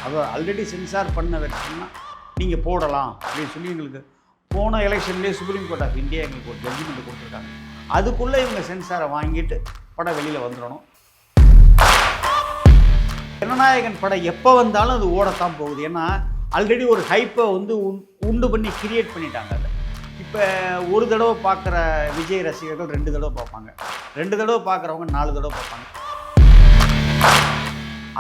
அதை already sensor பண்ண வெர்ஷன்னா நீங்கள் போடலாம் அப்படின்னு சொல்லி எங்களுக்கு போன எலெக்ஷன்லேயே சுப்ரீம் கோர்ட் ஆஃப் இந்தியா எங்களுக்கு ஒரு ஜட்ஜ்மெண்ட் கொடுத்துருக்காங்க. அதுக்குள்ளே இவங்க சென்சாரை வாங்கிட்டு படம் வெளியில் வந்துடணும். ஜனநாயகன் படம் எப்போ வந்தாலும் அது ஓடத்தான் போகுது. ஏன்னா ஆல்ரெடி ஒரு ஹைப்பை வந்து உண்டு பண்ணி கிரியேட் பண்ணிட்டாங்க. அதை இப்போ ஒரு தடவை பார்க்குற விஜய் ரசிகர்கள் 2 தடவை பார்ப்பாங்க, 2 தடவை பார்க்குறவங்க 4 தடவை பார்ப்பாங்க.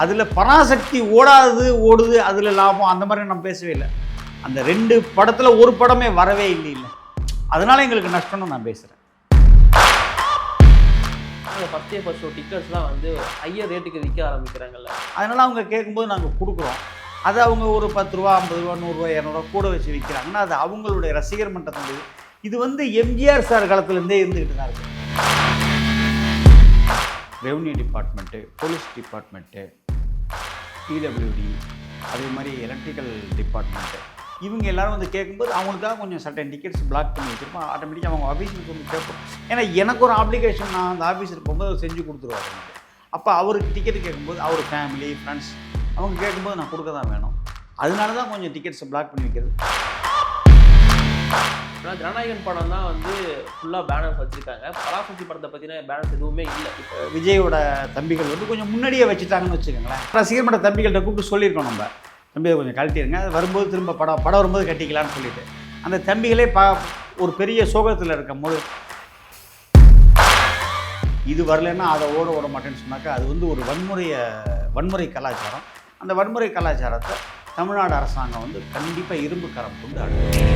அதில் பராசக்தி ஓடாது ஓடுது அதில் லாபம் அந்த மாதிரி நம்ம பேசவே இல்லை. அந்த 2 படத்தில் ஒரு படமே வரவே இல்லை. அதனால எங்களுக்கு நஷ்டம்னு நான் பேசுகிறேன். ஃபஸ்ட் டே ஃபஸ்ட் ஷோ டிக்கெட்ஸ்லாம் வந்து ஹையர் ரேட்டுக்கு விற்க ஆரம்பிக்கிறாங்கல்ல, அதனால் அவங்க கேட்கும்போது நாங்கள் கொடுக்குறோம். அதை அவங்க ஒரு 10 ரூபா 50 ரூபா 100 ரூபா 200 ரூபா கூட வச்சு விற்கிறாங்கன்னா அது அவங்களுடைய ரசிகர் மன்றத்தினுடைய. இது வந்து எம்ஜிஆர் சார் காலத்துலேருந்தே இருந்துக்கிட்டு தான் இருக்குது. Revenue department, police department, PWD, அதே மாதிரி எலக்ட்ரிக்கல் டிபார்ட்மெண்ட்டு, இவங்க எல்லோரும் வந்து கேட்கும்போது அவங்களுக்காக கொஞ்சம் சர்டன் டிக்கெட்ஸ் பிளாக் பண்ணி வச்சுருப்போம். ஆட்டோமேட்டிக்காக அவங்க ஆஃபீஸுக்கு வந்து கேட்போம். ஏன்னா எனக்கு ஒரு ஆப்ளிகேஷன் நான் அந்த ஆஃபீஸில் போகும்போது அவர் செஞ்சு கொடுத்துருவாரு எனக்கு. அப்போ அவருக்கு டிக்கெட் கேட்கும்போது அவர் ஃபேமிலி ஃப்ரெண்ட்ஸ் அவங்க கேட்கும்போது நான் கொடுக்க தான் வேணும். அதனால தான் கொஞ்சம் டிக்கெட்ஸை பிளாக் பண்ணி வைக்கிறது. ஆனால் ஜனநாயகன் படம் தான் வந்து ஃபுல்லாக பேனர்ஸ் வச்சுருக்காங்க. பராசக்தி படத்தை பற்றின பேனர்ஸ் எதுவுமே இல்லை. இப்போ விஜயோட தம்பிகள் வந்து கொஞ்சம் முன்னாடியே வச்சுட்டாங்கன்னு வச்சுக்கோங்களேன். ரசிகர் மன்ற தம்பிகள்கிட்ட கூப்பிட்டு சொல்லியிருக்கோம் நம்ம, தம்பியை கொஞ்சம் கழட்டிடுங்க, அது வரும்போது திரும்ப படம் வரும்போது கட்டிக்கலான்னு சொல்லிட்டு. அந்த தம்பிகளே ஒரு பெரிய சோகத்தில் இருக்கும் போது இது வரலன்னா அதை ஓட மாட்டேன்னு சொன்னாக்கா அது வந்து ஒரு வன்முறை கலாச்சாரம். அந்த வன்முறை கலாச்சாரத்தை தமிழ்நாடு அரசாங்கம் வந்து கண்டிப்பாக இரும்பு கரம் கொண்டு அடுத்து.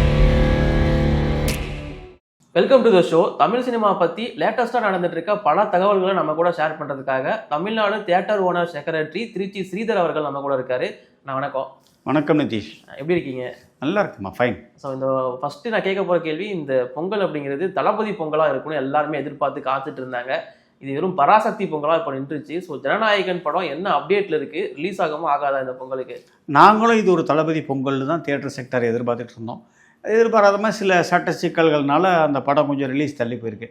Welcome to the show. Tamil cinema பற்றி லேட்டஸ்ட்டாக நடந்துட்டு இருக்க பல தகவல்களை நம்ம கூட ஷேர் பண்ணுறதுக்காக Tamil Nadu theatre owner secretary Tiruchi Sridhar அவர்கள் நம்ம கூட இருக்காரு. நான் வணக்கம். வணக்கம் நிதிஷ், எப்படி இருக்கீங்க? நல்லா இருக்குமா, ஃபைன். ஸோ இந்த ஃபஸ்ட்டு நான் கேட்க போகிற கேள்வி, இந்த பொங்கல் அப்படிங்கிறது தளபதி பொங்கலாக இருக்குன்னு எல்லாருமே எதிர்பார்த்து காத்துட்டு இருந்தாங்க. இது வெறும் பராசக்தி பொங்கலாக இப்போ நின்றுச்சு. ஸோ ஜனநாயகன் படம் என்ன அப்டேட்டில் இருக்குது? ரிலீஸ் ஆகாமல் ஆகாதா இந்த பொங்கலுக்கு? நாங்களும் இது ஒரு தளபதி பொங்கல்னு தான் தியேட்டர் செக்டரை எதிர்பார்த்துட்டு இருந்தோம். எதிர்பாராத மாதிரி சில சட்ட சிக்கல்கள்னால அந்த படம் கொஞ்சம் ரிலீஸ் தள்ளி போயிருக்கு.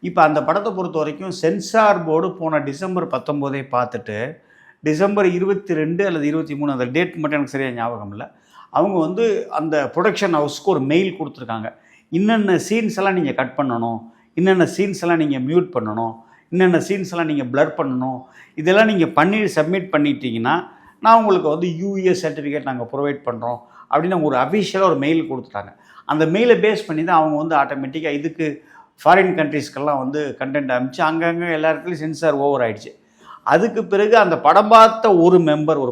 இப்போ அந்த படத்தை பொறுத்த வரைக்கும் சென்சார் போர்டு போன டிசம்பர் 19 பார்த்துட்டு டிசம்பர் 22 அல்லது 23 அந்த டேட் மட்டும் எனக்கு சரியாக ஞாபகம் இல்லை. அவங்க வந்து அந்த ப்ரொடக்ஷன் ஹவுஸ்க்கு ஒரு மெயில் கொடுத்துருக்காங்க. இன்னென்ன சீன்ஸ் எல்லாம் நீங்கள் கட் பண்ணணும், இன்னென்ன சீன்ஸ் எல்லாம் நீங்கள் மியூட் பண்ணணும், இன்னென்ன சீன்ஸ் எல்லாம் நீங்கள் பிளர் பண்ணணும், இதெல்லாம் நீங்கள் பண்ணி சப்மிட் பண்ணிட்டீங்கன்னா நான் உங்களுக்கு வந்து யூஏ சர்டிஃபிகேட் நாங்கள் ப்ரொவைட் பண்ணுறோம் அப்படின்னு அவங்க ஒரு அஃபிஷியலாக ஒரு மெயில் கொடுத்துட்டாங்க. அந்த மெயிலை பேஸ் பண்ணி தான் அவங்க வந்து ஆட்டோமேட்டிக்காக இதுக்கு ஃபாரின் கண்ட்ரீஸ்க்கெல்லாம் வந்து கண்டென்ட் அனுப்பிச்சு அங்கங்கே எல்லா இடத்துலையும் சென்சார் ஓவர் ஆகிடுச்சு. அதுக்கு பிறகு அந்த படம் பார்த்த ஒரு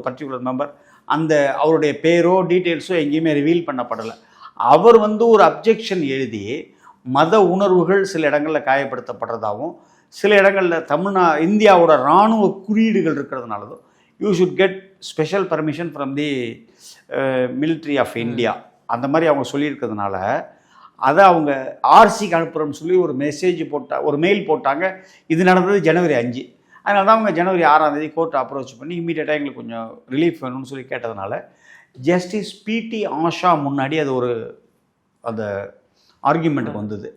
பர்டிகுலர் மெம்பர் அந்த அவருடைய பேரோ டீட்டெயில்ஸோ எங்கேயுமே ரிவீல் பண்ணப்படலை. அவர் வந்து ஒரு அப்ஜெக்ஷன் எழுதி மத உணர்வுகள் சில இடங்களில் காயப்படுத்தப்படுறதாகவும் சில இடங்களில் இந்தியாவோட இராணுவ குறியீடுகள் இருக்கிறதுனாலதும் you should get special permission from the military of India அந்த மாதிரி அவங்க சொல்லியிருக்கிறதுனால அதை அவங்க ஆர்சிக்கு அனுப்புகிறோன்னு சொல்லி ஒரு மெயில் போட்டாங்க. இது நடந்தது ஜனவரி 5. அதனால தான் அவங்க ஜனவரி 6 கோர்ட்டை அப்ரோச் பண்ணி இம்மீடியட்டாக எங்களுக்கு கொஞ்சம் ரிலீஃப் வேணும்னு சொல்லி கேட்டதுனால ஜஸ்டிஸ் பிடி ஆஷா முன்னாடி அது அந்த ஆர்கியூமெண்ட்டுக்கு வந்தது.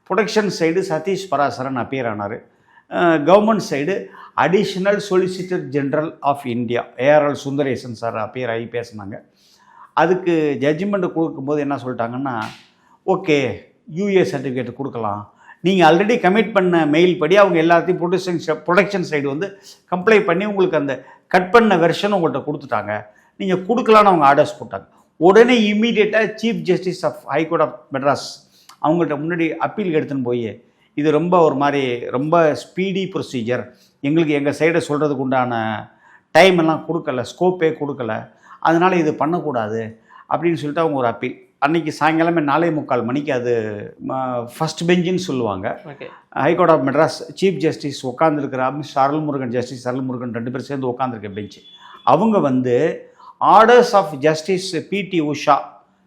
Prosecution side Satish Parasaran appear ஆனார். Government side additional solicitor general of India ARL Sundaresan sir appear ஆகி பேசினாங்க. அதுக்கு ஜட்ஜ்மெண்ட்டு கொடுக்கும்போது என்ன சொல்லிட்டாங்கன்னா, ஓகே யூஏ சர்டிஃபிகேட் கொடுக்கலாம், நீங்கள் ஆல்ரெடி கமிட் பண்ண மெயில் படி அவங்க எல்லாத்தையும் ப்ரொடக்ஷன் சைடு வந்து கம்ப்ளை பண்ணி உங்களுக்கு அந்த கட் பண்ண வெர்ஷன் உங்கள்கிட்ட கொடுத்துட்டாங்க, நீங்கள் கொடுக்கலான்னு அவங்க ஆர்டர்ஸ் போட்டாங்க. உடனே இம்மீடியட்டாக chief justice of high court of Madras அவங்கள்ட்ட முன்னாடி அப்பீலுக்கு எடுத்துன்னு போய் இது ரொம்ப ஸ்பீடி ப்ரொசீஜர், எங்களுக்கு எங்கள் சைடை சொல்கிறதுக்கு உண்டான டைம் எல்லாம் கொடுக்கல, ஸ்கோப்பே கொடுக்கல, அதனால் இது பண்ணக்கூடாது அப்படின்னு சொல்லிட்டு அவங்க ஒரு அப்பீல். அன்றைக்கி சாயங்காலமே 4:45 மணிக்கு அது ஃபஸ்ட் பெஞ்சுன்னு சொல்லுவாங்க. High court of Madras chief justice உட்காந்துருக்கிற ஜஸ்டிஸ் அருள்முருகன் 2 பேர் சேர்ந்து உட்காந்துருக்க பெஞ்சு அவங்க வந்து orders of justice PD Usha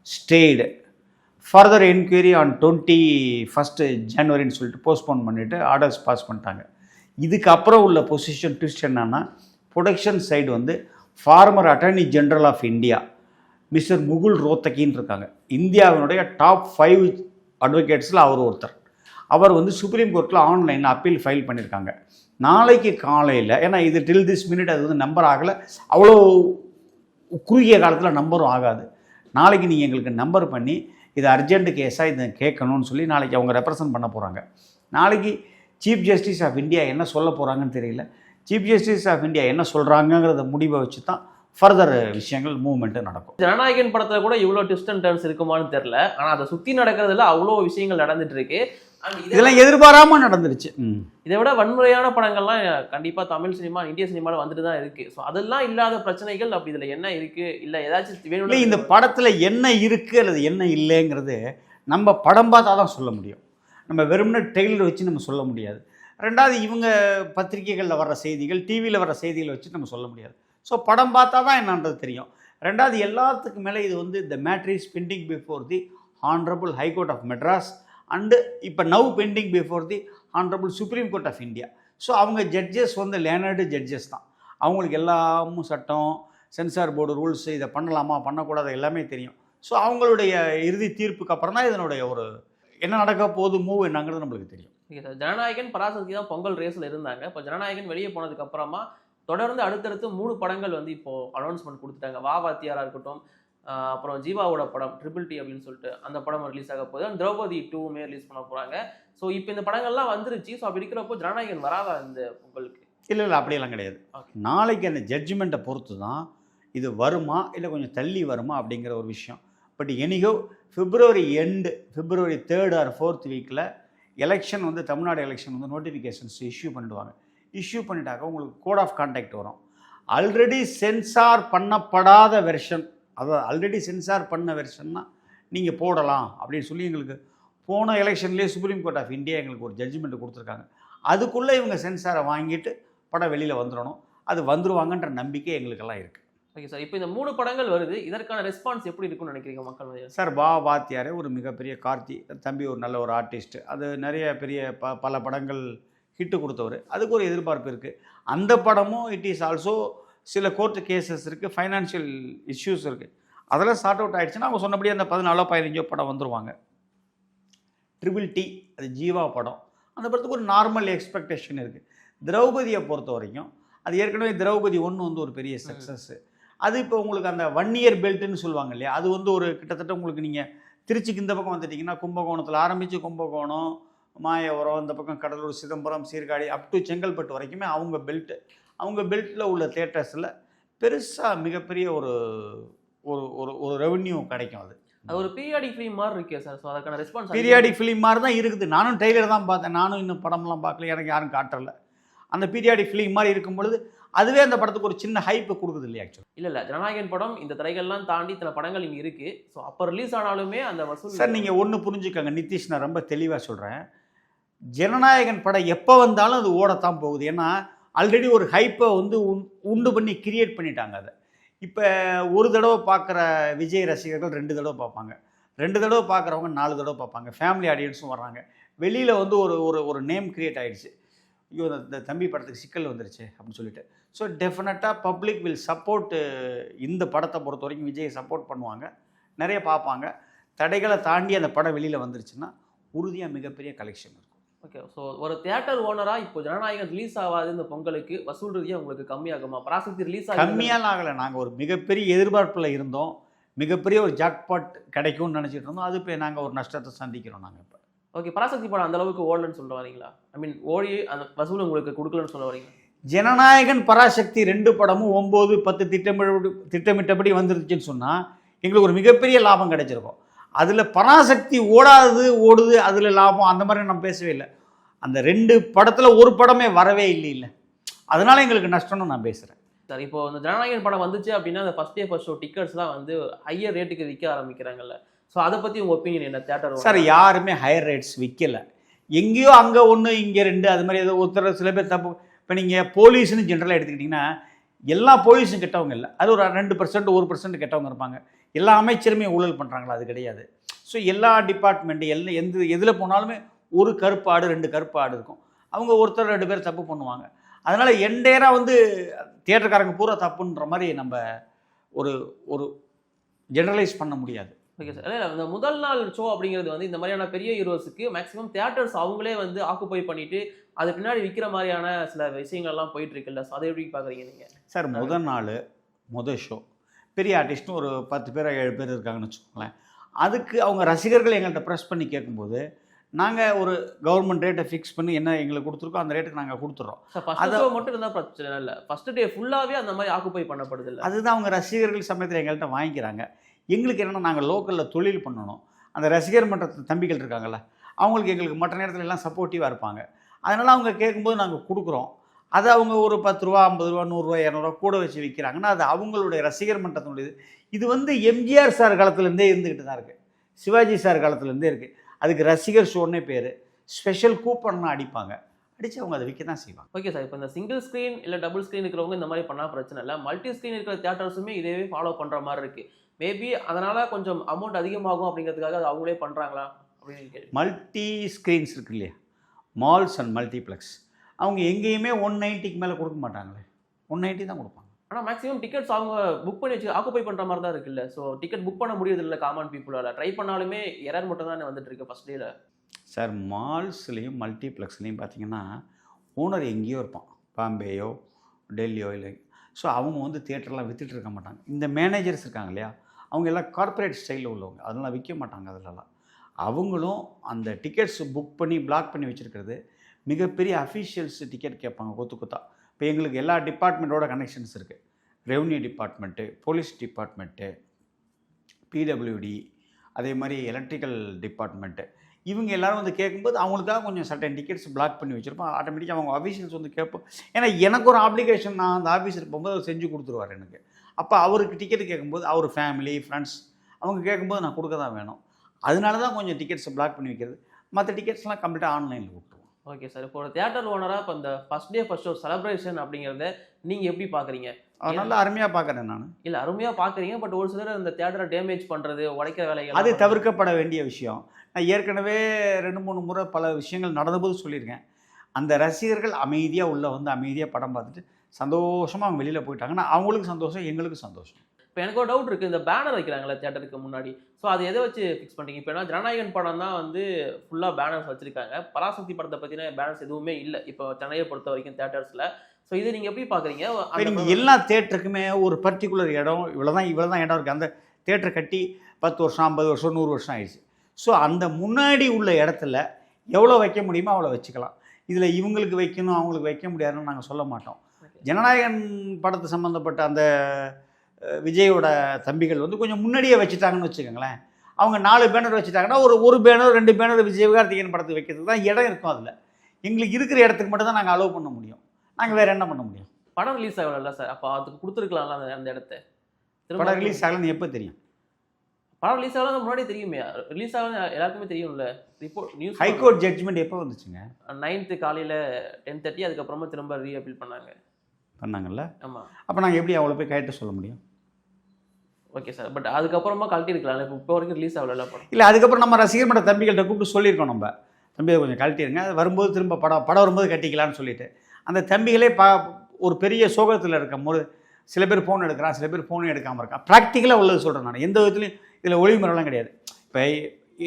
stayed further enquiry on 21 ஜனவரின்னு சொல்லிட்டு போஸ்ட்போன் பண்ணிவிட்டு ஆர்டர்ஸ் பாஸ் பண்ணிட்டாங்க. இதுக்கப்புறம் உள்ள பொசிஷன் ட்விஸ்ட் என்னன்னா, ப்ரொடக்ஷன் சைடு வந்து former attorney general of India mister Mukul ரோத்தகின்னு இருக்காங்க. இந்தியாவினுடைய டாப் 5 அட்வொகேட்ஸில் அவர் ஒருத்தர். அவர் வந்து சுப்ரீம் கோர்ட்டில் ஆன்லைனில் அப்பீல் ஃபைல் பண்ணியிருக்காங்க. நாளைக்கு காலையில், ஏன்னா இது டில் திஸ் மினிட் அது வந்து நம்பர் ஆகலை, அவ்வளோ குறுகிய காலத்தில் நம்பரும் ஆகாது. நாளைக்கு நீங்கள் எங்களுக்கு நம்பர் பண்ணி இது அர்ஜென்ட் கேஸாக இதை கேட்கணும்னு சொல்லி நாளைக்கு அவங்க ரெப்ரசன்ட் பண்ண போகிறாங்க. நாளைக்கு சீஃப் ஜஸ்டிஸ் ஆஃப் இந்தியா என்ன சொல்ல போகிறாங்கன்னு தெரியல. சீஃப் ஜஸ்டிஸ் ஆஃப் இந்தியா என்ன சொல்கிறாங்கங்கிறத முடிவை வச்சு தான் ஃபர்தர் விஷயங்கள் மூவ்மெண்ட்டு நடக்கும். ஜனநாயகன் படத்தில் கூட இவ்வளோ ட்விஸ்ட் அண்ட் டர்ன்ஸ் இருக்குமான்னு தெரியல. ஆனால் அதை சுற்றி நடக்கிறதுல அவ்வளோ விஷயங்கள் நடந்துட்டு இருக்கு. இதெல்லாம் எதிர்பாராமல் நடந்துருச்சு. இதை விட வன்முறையான படங்கள்லாம் கண்டிப்பாக தமிழ் சினிமா, இந்திய சினிமாவில் வந்துட்டு தான் இருக்கு. ஸோ அதெல்லாம் இல்லாத பிரச்சனைகள் அப்படி இதில் என்ன இருக்கு, இல்லை ஏதாச்சும் வேணும்? இந்த படத்தில் என்ன இருக்குது அல்லது என்ன இல்லைங்கிறது நம்ம படம் பார்த்தா தான் சொல்ல முடியும். நம்ம வெறும்னு டெய்லர் வச்சு நம்ம சொல்ல முடியாது. ரெண்டாவது இவங்க பத்திரிகைகளில் வர்ற செய்திகள், டிவியில் வர்ற செய்திகளை வச்சு நம்ம சொல்ல முடியாது. ஸோ படம் பார்த்தா தான் என்னன்றது தெரியும். ரெண்டாவது எல்லாத்துக்கும் மேலே இது வந்து the matter is pending before the honourable high court of Madras and இப்போ now pending before the honourable supreme court of India. So அவங்க ஜட்ஜஸ் வந்து லேர்னடு ஜட்ஜஸ் தான். அவங்களுக்கு எல்லாமும் சட்டம், சென்சார் போர்டு ரூல்ஸ், இதை பண்ணலாமா பண்ணக்கூடாது எல்லாமே தெரியும். ஸோ அவங்களுடைய இறுதி தீர்ப்புக்கு அப்புறம் தான் இதனுடைய ஒரு என்ன நடக்க போகுது, மூவ் என்னங்கிறது நம்மளுக்கு தெரியும். ஓகே சார், ஜனநாயகன் பராசக்தி தான் பொங்கல் ரேஸில் இருந்தாங்க. இப்போ ஜனநாயகன் வெளியே போனதுக்கு அப்புறமா தொடர்ந்து அடுத்தடுத்து 3 படங்கள் வந்து இப்போது அனௌன்ஸ்மெண்ட் கொடுத்துட்டாங்க. வாத்தியாராக இருக்கட்டும், அப்புறம் ஜீவாவோட படம் ட்ரிபிள் டி அப்படின்னு சொல்லிட்டு அந்த படம் ரிலீஸ் ஆக போகுது. திரௌபதி 2மே ரிலீஸ் பண்ண போகிறாங்க. ஸோ இப்போ இந்த படங்கள்லாம் வந்துருச்சு. ஸோ அப்படி இருக்கிறப்போ ஜனநாயகன் வராதா இந்த பொங்கலுக்கு? இல்லை அப்படியெல்லாம் கிடையாது. நாளைக்கு அந்த ஜட்ஜ்மெண்ட்டை பொறுத்து தான் இது வருமா இல்லை கொஞ்சம் தள்ளி வருமா அப்படிங்கிற ஒரு விஷயம். But எனிகோ February end, February 3rd or 4th வீக்கில் எலெக்ஷன் வந்து தமிழ்நாடு எலெக்ஷன் வந்து நோட்டிஃபிகேஷன்ஸ் இஷ்யூ பண்ணிடுவாங்க. இஷ்யூ பண்ணிட்டாக்க உங்களுக்கு கோட் ஆஃப் கான்டாக்ட் வரும். ஆல்ரெடி சென்சார் பண்ணப்படாத வெர்ஷன், அதாவது ஆல்ரெடி சென்சார் பண்ண வெர்ஷன்னா நீங்கள் போடலாம் அப்படின்னு சொல்லி எங்களுக்கு போன எலெக்ஷன்லேயே சுப்ரீம் கோர்ட் ஆஃப் இந்தியா எங்களுக்கு ஒரு ஜட்ஜ்மெண்ட் கொடுத்துருக்காங்க. அதுக்குள்ளே இவங்க சென்சாரை வாங்கிட்டு படம் வெளியில் வந்துடணும். அது வந்துருவாங்கன்ற நம்பிக்கை எங்களுக்கெல்லாம் இருக்குது. ஓகே சார், இப்போ இந்த 3 படங்கள் வருது, இதற்கான ரெஸ்பான்ஸ் எப்படி இருக்குன்னு நினைக்கிறீங்க மக்கள்? சார் வாத்தியாரே ஒரு மிகப்பெரிய கார்த்தி தம்பி, ஒரு நல்ல ஒரு ஆர்டிஸ்ட், அது நிறைய பெரிய பல படங்கள் ஹிட்டு கொடுத்தவர். அதுக்கு ஒரு எதிர்பார்ப்பு இருக்குது. அந்த படமும் இட் இஸ் ஆல்சோ சில கோர்ட்டு கேசஸ் இருக்குது, ஃபைனான்ஷியல் இஷ்யூஸ் இருக்குது. அதெல்லாம் சார்ட் அவுட் ஆகிடுச்சுன்னா அவங்க சொன்னபடியே அந்த 14-15 படம் வந்துருவாங்க. ட்ரிபிள் டி அது ஜீவா படம், அந்த படத்துக்கு ஒரு நார்மல் எக்ஸ்பெக்டேஷன் இருக்குது. திரௌபதியை பொறுத்த வரைக்கும் அது ஏற்கனவே திரௌபதி 1 வந்து ஒரு பெரிய சக்ஸஸ்ஸு. அது இப்போ உங்களுக்கு அந்த 1 இயர் பெல்ட்டுன்னு சொல்லுவாங்க இல்லையா, அது வந்து ஒரு கிட்டத்தட்ட உங்களுக்கு நீங்கள் திருச்சிக்கு இந்த பக்கம் வந்துட்டிங்கன்னா கும்பகோணத்தில் ஆரம்பித்து கும்பகோணம், மாயவரம், இந்த பக்கம் கடலூர், சிதம்பரம், சீர்காழி அப் டு செங்கல்பட்டு வரைக்குமே அவங்க பெல்ட்டில் உள்ள தியேட்டர்ஸில் பெருசாக மிகப்பெரிய ஒரு ஒரு ஒரு ஒரு ரெவன்யூ கிடைக்கும். அது ஒரு பீரியாடிக் ஃபிலிம் மாதிரி இருக்கே சார். ஸோ அதுக்கான ரெஸ்பான்ஸ் பீரியாடிக் ஃபிலிம் மாதிரி தான் இருக்குது. நானும் ட்ரெய்லர் தான் பார்த்தேன், நானும் இன்னும் படம்லாம் பார்க்கல, எனக்கு யாரும் காட்டலை. அந்த பீரியாடிக் ஃபிலிம் மாதிரி இருக்கும் பொழுது அதுவே அந்த படத்துக்கு ஒரு சின்ன ஹைப்பை கொடுக்குது இல்லையா? ஆக்சுவலி இல்லை ஜனநாயகன் படம் இந்த திரைகள்லாம் தாண்டி இத்தனை படங்கள் இங்கே இருக்குது. ஸோ அப்போ ரிலீஸ் ஆனாலுமே அந்த வசூல். சார் நீங்கள் ஒன்று புரிஞ்சுக்கோங்க நிதிஷ், நான் ரொம்ப தெளிவாக சொல்கிறேன். ஜனநாயகன் படம் எப்போ வந்தாலும் அது ஓடத்தான் போகுது. ஏன்னா ஆல்ரெடி ஒரு ஹைப்பை வந்து உண்டு பண்ணி கிரியேட் பண்ணிட்டாங்க. அதை இப்போ ஒரு தடவை பார்க்குற விஜய் ரசிகர்கள் 2 தடவை பார்ப்பாங்க, 2 தடவை பார்க்குறவங்க 4 தடவை பார்ப்பாங்க, ஃபேமிலி ஆடியன்ஸும் வர்றாங்க. வெளியில் வந்து ஒரு ஒரு நேம் கிரியேட் ஆகிடுச்சு, ஐயோ இந்த தம்பி படத்துக்கு சிக்கல் வந்துருச்சு அப்படின்னு சொல்லிட்டு. ஸோ டெஃபினட்டாக பப்ளிக் வில் சப்போர்ட். இந்த படத்தை பொறுத்த வரைக்கும் விஜயை சப்போர்ட் பண்ணுவாங்க, நிறைய பார்ப்பாங்க. தடைகளை தாண்டி அந்த படம் வெளியில் வந்துருச்சுன்னா உறுதியாக மிகப்பெரிய கலெக்ஷன் இருக்கும். ஓகே, ஸோ ஒரு தியேட்டர் ஓனராக இப்போ ஜனநாயகன் ரிலீஸ் ஆகாது இந்த பொங்கலுக்கு வசூல் ரீதியாக உங்களுக்கு கம்மியாகுமா? பராசக்தி ரிலீஸ் கம்மியாலாம் ஆகலை. நாங்கள் ஒரு மிகப்பெரிய எதிர்பார்ப்பில் இருந்தோம், மிகப்பெரிய ஒரு ஜாக்பாட் கிடைக்கும்னு நினச்சிட்டு இருந்தோம். அது இப்போ நாங்கள் ஒரு நஷ்டத்தை சந்திக்கிறோம் நாங்கள் இப்போ. ஓகே, பராசக்தி படம் அந்த அளவுக்கு ஓடலன்னு சொல்ல வரீங்களா? ஐ மீன் ஓடி அந்த வசூல் உங்களுக்கு கொடுக்கலன்னு சொல்ல வரீங்க? ஜனநாயகன் பராசக்தி 2 படமும் 9-10 திட்டமிட்டபடி வந்துருச்சுன்னு சொன்னால் எங்களுக்கு ஒரு மிகப்பெரிய லாபம் கிடைச்சிருக்கும். அதில் பராசக்தி ஓடுது அதில் லாபம் அந்த மாதிரி நம்ம பேசவே இல்லை. அந்த 2 படத்தில் ஒரு படமே வரவே இல்லை, அதனால எங்களுக்கு நஷ்டம்னு நான் பேசுகிறேன். சார் இப்போ இந்த ஜனநாயகன் படம் வந்துச்சு அப்படின்னா அந்த ஃபர்ஸ்ட் டே ஃபர்ஸ்ட் ஷோ டிக்கெட்ஸ்லாம் வந்து ஹையர் ரேட்டுக்கு விற்க ஆரம்பிக்கிறாங்கல்ல. ஸோ அதை பற்றி உங்கள் ஒப்பீனியன் என்ன? தியேட்டர் சார் யாருமே ஹையர் ரேட்ஸ் விற்கலை. எங்கேயோ அங்கே 1 இங்கே 2 அது மாதிரி ஏதோ ஒருத்தர் சில பேர் தப்பு. இப்போ நீங்கள் போலீஸ்னு ஜென்ரலாக எடுத்துக்கிட்டிங்கன்னா எல்லா போலீஸும் கெட்டவங்க இல்லை, அது ஒரு 2% 1% கெட்டவங்க இருப்பாங்க. எல்லா அமைச்சருமே ஊழல் பண்ணுறாங்களா? அது கிடையாது. ஸோ எல்லா டிபார்ட்மெண்ட்டு எதில் போனாலுமே ஒரு கருப்பாடு 2 கருப்பாடு இருக்கும். அவங்க ஒருத்தர் 2 பேர் தப்பு பண்ணுவாங்க. அதனால் என்டையராக வந்து தியேட்டர்காரங்க பூரா தப்புன்ற மாதிரி நம்ம ஒரு ஜெனரலைஸ் பண்ண முடியாது. ஓகே சார், இல்லை இந்த முதல் நாள் ஷோ அப்படிங்கிறது வந்து இந்த மாதிரியான பெரிய ஹீரோஸுக்கு மேக்ஸிமம் தியேட்டர்ஸ் அவங்களே வந்து ஆக்குப்பை பண்ணிட்டு அது பின்னாடி விற்கிற மாதிரியான சில விஷயங்கள்லாம் போயிட்டு இருக்குல்ல. ஸோ அதை எப்படி பார்க்குறீங்க நீங்கள்? சார் முதல் ஷோ பெரிய ஆர்டிஸ்ட்னு ஒரு 10 பேர் 7 பேர் இருக்காங்கன்னு வச்சுக்கோங்களேன். அதுக்கு அவங்க ரசிகர்கள் எங்கள்கிட்ட ப்ரெஸ் பண்ணி கேட்கும்போது, நாங்கள் ஒரு கவர்மெண்ட் ரேட்டை ஃபிக்ஸ் பண்ணி என்ன எங்களுக்கு கொடுத்துருக்கோம் அந்த ரேட்டுக்கு நாங்கள் கொடுத்துட்றோம். சார் ஃபர்ஸ்ட் ஷோ மட்டும் இருந்தால் பிரச்சனை இல்லை, ஃபர்ஸ்ட் டே ஃபுல்லாகவே அந்த மாதிரி ஆக்குப்பை பண்ணப்படுது இல்லை? அதுதான் அவங்க ரசிகர்கள் சமயத்தில் எங்கள்கிட்ட வாங்கிக்கிறாங்க. எங்களுக்கு என்னென்னா நாங்கள் லோக்கலில் தொழில் பண்ணணும். அந்த ரசிகர் மன்ற தம்பிகள் இருக்காங்கல்ல, அவங்களுக்கு எங்களுக்கு மற்ற நேரத்தில் எல்லாம் சப்போர்ட்டிவாக இருப்பாங்க. அதனால் அவங்க கேட்கும்போது நாங்கள் கொடுக்குறோம். அதை அவங்க ஒரு 10 ரூபா 50 ரூபா 100 ரூபா 200 ரூபா கூட வச்சு விற்கிறாங்கன்னா அது அவங்களுடைய ரசிகர் மன்றத்தினுடையது. இது வந்து எம்ஜிஆர் சார் காலத்துலேருந்தே இருந்துக்கிட்டு தான் இருக்குது, சிவாஜி சார் காலத்துலேருந்தே இருக்குது. அதுக்கு ரசிகர் ஷோன்னே பேர். ஸ்பெஷல் கூப்பன்லாம் அடிப்பாங்க, அடித்து அவங்க அதை விற்க தான் செய்வாங்க. ஓகே சார், இப்போ இந்த சிங்கிள் ஸ்க்ரீன் இல்லை டபுள் ஸ்க்ரீன் இருக்கிறவங்க இந்த மாதிரி பண்ணால் பிரச்சனை இல்லை, மல்டி ஸ்க்ரீன் இருக்கிற தியேட்டர்ஸுமே இதே ஃபாலோ பண்ணுற மாதிரி இருக்குது. மேபி அதனால் கொஞ்சம் அமௌண்ட் அதிகமாகும் அப்படிங்கிறதுக்காக அது அவங்களே பண்ணுறாங்களா அப்படின்னு கேள்வி. மல்டி ஸ்க்ரீன்ஸ் இருக்கு இல்லையா, மால்ஸ் அண்ட் மல்டிப்ளெக்ஸ், அவங்க எங்கேயுமே 190க்கு மேலே கொடுக்க மாட்டாங்களே, 190 தான் கொடுப்பாங்க. ஆனால் மேக்ஸிமம் டிக்கெட்ஸ் அவங்க புக் பண்ணி வச்சு ஆக்குப்பை பண்ணுற மாதிரி தான் இருக்குல்ல. ஸோ டிக்கெட் புக் பண்ண முடியுது இல்லை காமன் பீப்புளால், ட்ரை பண்ணாலுமே எரர் மட்டும் தானே வந்துட்டு இருக்கு ஃபர்ஸ்ட் டேல. சார் மால்ஸ்லேயும் மல்டிப்ளெக்ஸ்லேயும் பார்த்தீங்கன்னா ஓனர் எங்கேயோ இருப்பான், பாம்பேயோ டெல்லியோ இல்லை. ஸோ அவங்க வந்து தியேட்டர்லாம் விற்றுட்டு இருக்க மாட்டாங்க. இந்த மேனேஜர்ஸ் இருக்காங்க இல்லையா, அவங்க எல்லாம் கார்ப்பரேட் ஸ்டைலில் உள்ளவங்க, அதெல்லாம் விற்க மாட்டாங்க. அதிலலாம் அவங்களும் அந்த டிக்கெட்ஸ் புக் பண்ணி பிளாக் பண்ணி வச்சுருக்கிறது. மிகப்பெரிய அஃபீஷியல்ஸ் டிக்கெட் கேட்பாங்க கொத்து கொத்தா. இப்போ எங்களுக்கு எல்லா டிபார்ட்மெண்ட்டோட கனெக்ஷன்ஸ் இருக்குது. Revenue department, police department, PWD, அதே மாதிரி எலக்ட்ரிக்கல் டிபார்ட்மெண்ட்டு, இவங்க எல்லோரும் வந்து கேட்கும்போது அவங்களுக்காக கொஞ்சம் சர்டன் டிக்கெட்ஸ் பிளாக் பண்ணி வச்சுருப்போம். ஆட்டோமேட்டிக்காக அவங்க அஃபீஷியல்ஸ் வந்து கேட்போம். ஏன்னா எனக்கு ஒரு ஆப்ளிகேஷன், நான் அந்த ஆஃபீஸருக்கு போகும்போது அவர் செஞ்சு கொடுத்துருவார் எனக்கு. அப்போ அவருக்கு டிக்கெட் கேட்கும்போது அவர் ஃபேமிலி ஃப்ரெண்ட்ஸ் அவங்க கேட்கும்போது நான் கொடுக்க தான் வேணும். அதனால தான் கொஞ்சம் டிக்கெட்ஸை பிளாக் பண்ணி வைக்கிறது. மற்ற டிக்கெட்ஸ்லாம் கம்ப்ளீட்டாக ஆன்லைனில் விட்டுருவோம். ஓகே சார், இப்போ ஒரு தியேட்டர் ஓனராக இப்போ இந்த first day first show celebration அப்படிங்கிறத நீங்கள் எப்படி பார்க்குறீங்க? நல்லா அருமையாக பார்க்குறேன் நான். இல்லை அருமையாக பார்க்குறீங்க, பட் ஒரு சிலர் இந்த தியேட்டரை டேமேஜ் பண்ணுறது, உடைக்கிற வேலைகள், அது தவிர்க்கப்பட வேண்டிய விஷயம். நான் ஏற்கனவே 2-3 முறை பல விஷயங்கள் நடந்தபோது சொல்லியிருக்கேன். அந்த ரசிகர்கள் அமைதியாக உள்ளே வந்து அமைதியாக படம் பார்த்துட்டு சந்தோஷமாக அவங்க வெளியில் போயிட்டாங்கன்னா அவங்களுக்கு சந்தோஷம், எங்களுக்கு சந்தோஷம். இப்போ எனக்கு ஒரு டவுட் இருக்குது, இந்த பேனர் வைக்கிறாங்களே தியேட்டருக்கு முன்னாடி, ஸோ அது எதை வச்சு ஃபிக்ஸ் பண்ணிங்க? இப்போ ஏன்னா ஜனநாயகன் படம் தான் வந்து ஃபுல்லாக பேனர்ஸ் வச்சுருக்காங்க, பராசக்தி படத்தை பற்றின பேனர்ஸ் எதுவுமே இல்லை இப்போ சென்னையை பொறுத்த வரைக்கும் தியேட்டர்ஸில். ஸோ இதை நீங்கள் எப்படி பார்க்குறீங்க? நீங்கள் எல்லா தேட்டருக்குமே ஒரு பர்டிகுலர் இடம், இவ்வளோ தான் இடம் இருக்குது. அந்த தேட்டரை கட்டி 10 வருஷம் 50 வருஷம் 100 வருஷம் ஆயிடுச்சு. ஸோ அந்த முன்னாடி உள்ள இடத்துல எவ்வளோ வைக்க முடியுமோ அவ்வளோ வச்சுக்கலாம். இதில் இவங்களுக்கு வைக்கணும் அவங்களுக்கு வைக்க முடியாதுன்னு நாங்கள் சொல்ல மாட்டோம். ஜனநாயகன் படத்து சம்மந்தப்பட்ட அந்த விஜயோட தம்பிகள் வந்து கொஞ்சம் முன்னாடியே வச்சுட்டாங்கன்னு வச்சுக்கோங்களேன். அவங்க 4 பேனர் வச்சுட்டாங்கன்னா ஒரு பேனர் 2 பேனர் விஜயகார்த்திகேயன் படத்துக்கு வைக்கிறதுக்கு தான் இடம் இருக்கும். அதில் எங்களுக்கு இருக்கிற இடத்துக்கு மட்டும் தான் நாங்கள் அலோவ் பண்ண முடியும். நாங்கள் வேறு என்ன பண்ண முடியும்? படம் ரிலீஸ் ஆகல சார், அப்போ அதுக்கு கொடுத்துருக்கலாம்ல அந்த இடத்த. படம் ரிலீஸ் ஆகலன்னு எப்போ தெரியும்? படம் ரிலீஸ் ஆகலாம் முன்னாடி தெரியுமே, ரிலீஸ் ஆகலாம் எல்லாருக்குமே தெரியும்ல. ரிப்போர்ட் நியூஸ் ஹைகோர்ட் ஜட்ஜ்மெண்ட் எப்போ வந்துச்சுங்க? 9th காலையில் 10:30, அதுக்கப்புறமா திரும்ப ரீஅப்பீல் பண்ணாங்கல்ல. ஆமாம். அப்போ நாங்கள் எப்படி அவ்வளோ போய் கைட்டு சொல்ல முடியும்? ஓகே சார், பட் அதுக்கப்புறமா கழட்டி இருக்கலாம், இப்போ வரைக்கும் ரிலீஸ் ஆகல படம். இல்லை, அதுக்கப்புறம் நம்ம ரசிகர் மன்ற தம்பிகள்கிட்ட கூப்பிட்டு சொல்லியிருக்கோம், நம்ம தம்பி அதை கொஞ்சம் கழட்டிடுங்க, அது வரும்போது திரும்ப படம் வரும்போது கட்டிக்கலான்னு சொல்லிட்டு. அந்த தம்பிகளே ஒரு பெரிய சோகத்தில் இருக்கும்போது சில பேர் ஃபோன் எடுக்கிறான், சில பேர் ஃபோனும் எடுக்காமல் இருக்கான். ப்ராக்டிக்கலாக உள்ளது சொல்கிறேன் நான், எந்த விதத்துலையும் இதில் ஒளிமுறைலாம் கிடையாது. இப்போ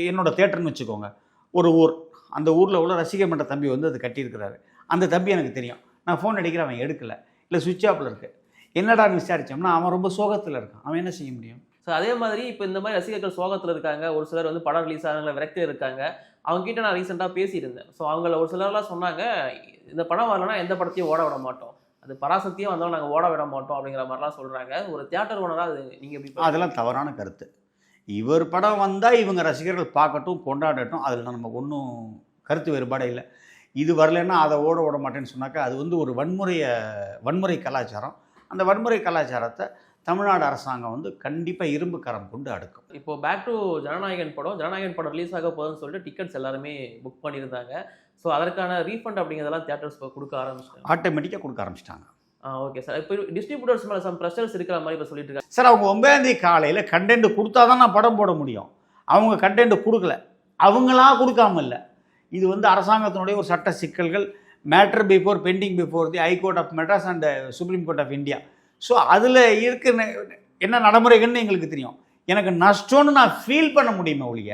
என்னோடய தேட்டர்னு வச்சுக்கோங்க, ஒரு ஊர், அந்த ஊரில் உள்ள ரசிகர் மன்ற தம்பி வந்து அது கட்டியிருக்கிறாரு. அந்த தம்பி எனக்கு தெரியும், நான் ஃபோன் அடிக்கிறேன், அவன் எடுக்கலை, இல்லை சுவிட்ச் ஆஃபில் இருக்குது, என்னடான்னு விசாரித்தோம்னா அவன் ரொம்ப சோகத்தில் இருக்கான், அவன் என்ன செய்ய முடியும்? ஸோ அதே மாதிரி இப்போ இந்த மாதிரி ரசிகர்கள் சோகத்தில் இருக்காங்க, ஒரு சிலர் வந்து படம் ரிலீஸ் ஆகல விரக்தியில் இருக்காங்க. அவங்ககிட்ட நான் ரீசெண்டாக பேசியிருந்தேன். ஸோ அவங்கள ஒரு சிலர்லாம் சொன்னாங்க, இந்த படம் வரலன்னா எந்த படத்தையும் ஓட விட மாட்டோம், அது பராசக்தியும் வந்தாலும் நாங்கள் ஓட விட மாட்டோம் அப்படிங்கிற மாதிரிலாம் சொல்கிறாங்க. ஒரு தியேட்டர் ஓனராக அது நீங்கள் எப்படி? அதெல்லாம் தவறான கருத்து. இவர் படம் வந்தால் இவங்க ரசிகர்கள் பார்க்கட்டும், கொண்டாடட்டும், அதில் நமக்கு ஒன்றும் கருத்து வேறுபாடே இல்லை. இது வரலன்னா அதை ஓட விட மாட்டேன்னு சொன்னாக்கா அது வந்து ஒரு வன்முறை கலாச்சாரம். அந்த வன்முறை கலாச்சாரத்தை தமிழ்நாடு அரசாங்கம் வந்து கண்டிப்பாக இரும்பு கரம் கொண்டு அடுக்கும். இப்போ பேக் டு ஜனநாயகன் படம் ரிலீஸ் ஆக போகுதுன்னு சொல்லிட்டு டிக்கெட்ஸ் எல்லாருமே புக் பண்ணியிருந்தாங்க. ஸோ அதற்கான ரீஃபண்ட் அப்படிங்கிறதெல்லாம் தியேட்டர்ஸ் கொடுக்க ஆரம்பிச்சிட்டாங்க, ஆட்டோமேட்டிக்காக கொடுக்க ஆரம்பிச்சிட்டாங்க. ஓகே சார், இப்போ டிஸ்ட்ரிபியூட்டர்ஸ் மேலே சம் ப்ரெஷர்ஸ் இருக்கிற மாதிரி இப்போ சொல்லிட்டு இருக்காங்க. சார், அவங்க 9ஆம் தேதி காலையில் கண்டென்ட் கொடுத்தா தான் நான் படம் போட முடியும். அவங்க கண்டென்ட் கொடுக்கல, அவங்களா கொடுக்காம இல்லை. இது வந்து அரசாங்கத்தினுடைய ஒரு சட்ட சிக்கல்கள், matter before pending before the high court of Madras and supreme court of India. So அதில் இருக்க என்ன நடைமுறைகள்னு எங்களுக்கு தெரியும். எனக்கு நஷ்டம்னு நான் ஃபீல் பண்ண முடியுமே ஒழிய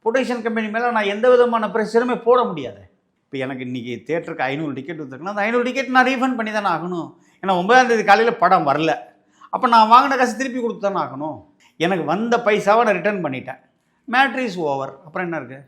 ப்ரொடக்ஷன் கம்பெனி மேலே நான் எந்த விதமான ப்ரெஷருமே போட முடியாது. இப்போ எனக்கு இன்றைக்கி தேட்டருக்கு 500 டிக்கெட் விற்றுருக்குன்னா அந்த 500 டிக்கெட் நான் ரீஃபண்ட் பண்ணி தானே ஆகணும். ஏன்னா 9ஆம் தேதி காலையில் படம் வரல, அப்போ நான் வாங்கின காசு திருப்பி கொடுத்து தானே ஆகணும். எனக்கு வந்த பைசாவை நான் ரிட்டர்ன் பண்ணிட்டேன். Matter is over. அப்புறம் என்ன இருக்குது?